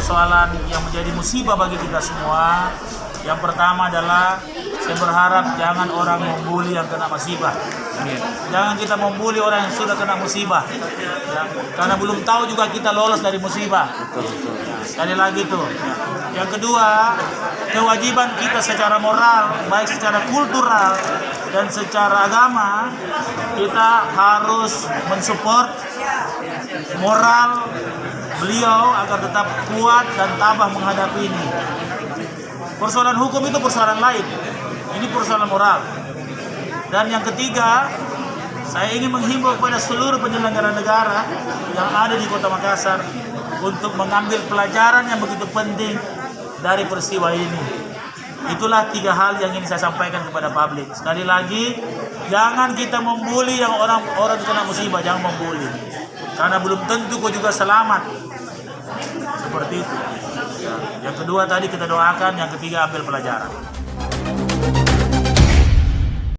persoalan yang menjadi musibah bagi kita semua. Yang pertama adalah saya berharap jangan orang membuli yang kena musibah. Jangan kita membuli orang yang sudah kena musibah, ya. Karena belum tahu juga kita lolos dari musibah. Sekali lagi tuh. Yang kedua, kewajiban kita secara moral, baik secara kultural dan secara agama, kita harus mensupport moral beliau agar tetap kuat dan tabah menghadapi ini. Persoalan hukum itu persoalan lain. Ini persoalan moral. Dan yang ketiga, saya ingin menghimbau kepada seluruh penyelenggara negara yang ada di Kota Makassar untuk mengambil pelajaran yang begitu penting dari peristiwa ini. Itulah 3 hal yang ingin saya sampaikan kepada publik. Sekali lagi, jangan kita membuli yang orang kena musibah, jangan membuli. Karena belum tentu kau juga selamat. Seperti itu. Yang kedua tadi kita doakan, yang ketiga ambil pelajaran.